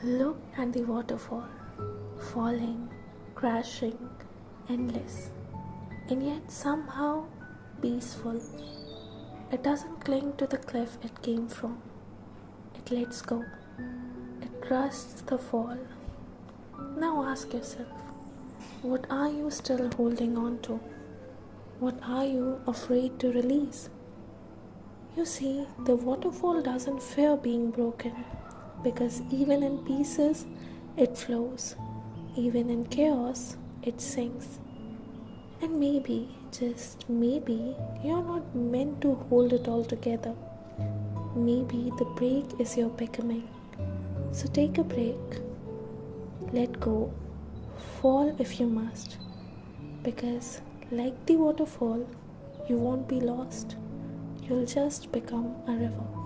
Look at the waterfall, falling, crashing, endless, and yet somehow peaceful. It doesn't cling to the cliff it came from. It lets go. It trusts the fall. Now ask yourself, what are you still holding on to? What are you afraid to release? You see, the waterfall doesn't fear being broken because even in pieces, it flows. Even in chaos, it sings. And maybe, just maybe, you're not meant to hold it all together. Maybe the break is your becoming. So take a break, let go, fall if you must. Because, like the waterfall, you won't be lost. You'll just become a river.